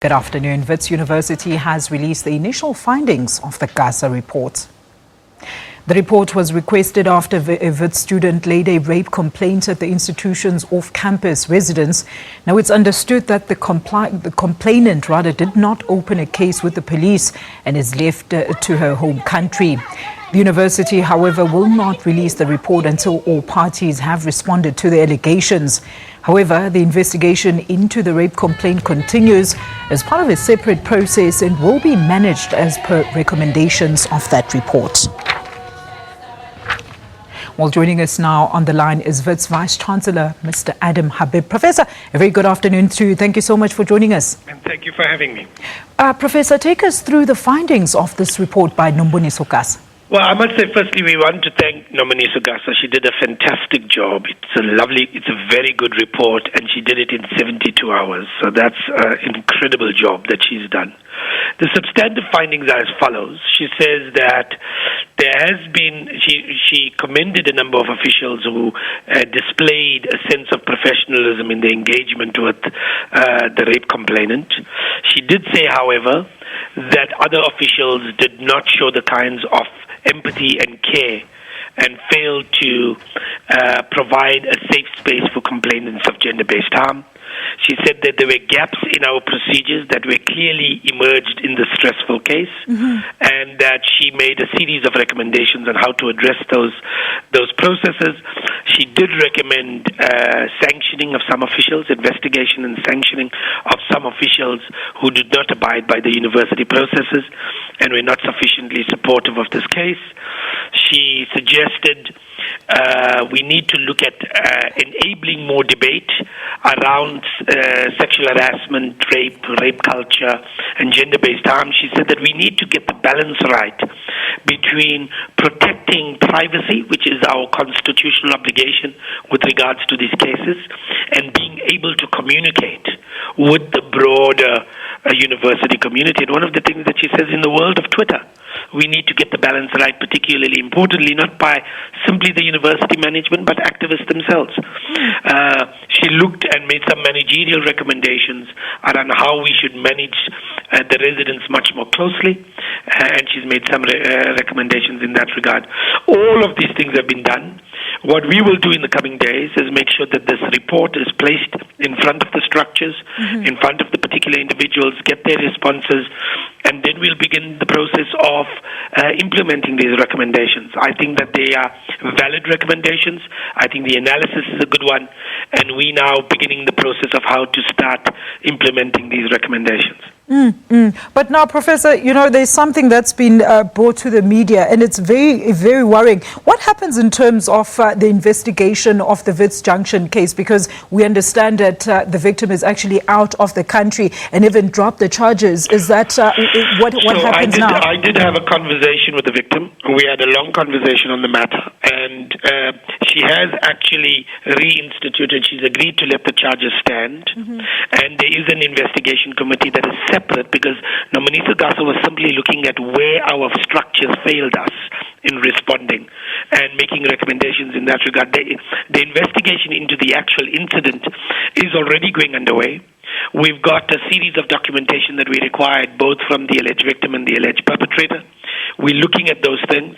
Good afternoon. Wits University has released the initial findings of the Gasa report. The report was requested after a Wits student laid a rape complaint at the institution's off-campus residence. Now, it's understood that the complainant did not open a case with the police and is left to her home country. The university, however, will not release the report until all parties have responded to the allegations. However, the investigation into the rape complaint continues as part of a separate process and will be managed as per recommendations of that report. Well, joining us now on the line is Wits Vice-Chancellor, Mr. Adam Habib. Professor, a very good afternoon to you. Thank you so much for joining us. And thank you for having me. Professor, take us through the findings of this report by Gasa. Well, I must say, firstly, we want to thank Gasa. She did a fantastic job. It's a very good report, and she did it in 72 hours. So that's an incredible job that she's done. The substantive findings are as follows. She says that there has been, she commended a number of officials who displayed a sense of professionalism in their engagement with the rape complainant. She did say, however, that other officials did not show the kinds of empathy and care and failed to provide a safe space for complainants of gender-based harm. She said that there were gaps in our procedures that were clearly emerged in the stressful case, and that she made a series of recommendations on how to address those processes. She did recommend sanctioning of some officials, investigation and sanctioning of some officials who did not abide by the university processes and were not sufficiently supportive of this case. She suggested we need to look at enabling more debate around sexual harassment, rape culture, and gender-based harm. She said that we need to get the balance right between protecting privacy, which is our constitutional obligation with regards to these cases, and being able to communicate with the broader university community. And one of the things that she says, in the world of Twitter, we need to get the balance right, particularly importantly, not by simply the university management, but activists themselves. She looked and made some managerial recommendations around how we should manage the residents much more closely, and she's made some recommendations in that regard. All of these things have been done. What we will do in the coming days is make sure that this report is placed in front of the structures, in front of the particular individuals, get their responses, and then we'll begin the process of implementing these recommendations. I think that they are valid recommendations. I think the analysis is a good one, and we now beginning the process of how to start implementing these recommendations. But now, Professor, there's something that's been brought to the media, and it's very, very worrying. What happens in terms of the investigation of the Wits Junction case? Because we understand that the victim is actually out of the country and even dropped the charges. Is that what happens now? I did have a conversation with the victim. We had a long conversation on the matter, and she has actually reinstituted. She's agreed to let the charges stand, and there is an investigation committee that is separate, because Gasa was simply looking at where our structures failed us in responding and making recommendations in that regard. The investigation into the actual incident is already going underway. We've got a series of documentation that we required, both from the alleged victim and the alleged perpetrator. We're looking at those things.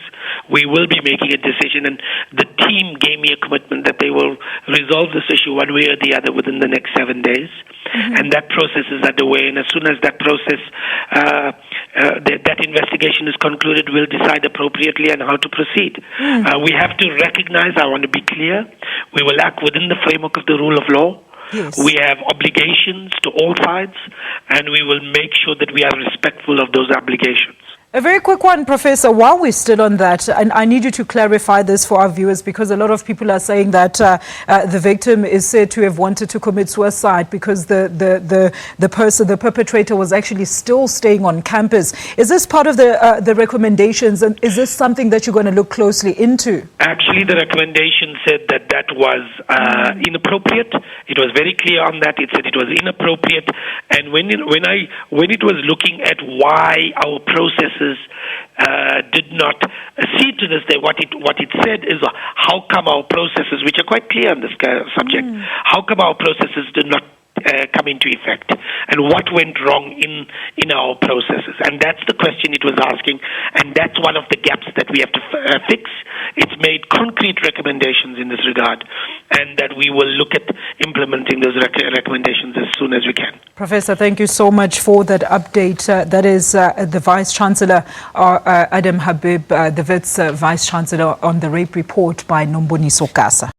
We will be making a decision, and the team gave me a commitment that they will resolve this issue one way or the other within the next 7 days. And that process is underway, and as soon as that process, that investigation is concluded, we'll decide appropriately on how to proceed. We have to recognize, I want to be clear, we will act within the framework of the rule of law. Yes. We have obligations to all sides, and we will make sure that we are respectful of those obligations. A very quick one, Professor, while we're still on that, and I need you to clarify this for our viewers, because a lot of people are saying that the victim is said to have wanted to commit suicide because the perpetrator was actually still staying on campus. Is this part of the recommendations, and is this something that you're going to look closely into? Actually, the recommendation said that was inappropriate. It was very clear on that. It said it was inappropriate, and when it was looking at why our processes did not see to this day, what it said is, how come our processes, which are quite clear on this subject, how come our processes did not come into effect, and what went wrong in our processes. And that's the question it was asking, and that's one of the gaps that we have to fix. It's made concrete recommendations in this regard, and that we will look at implementing those recommendations as soon as we can. Professor, thank you so much for that update. That is the Vice-Chancellor, Adam Habib, the Wits Vice-Chancellor, on the rape report by Nomboniso Gasa.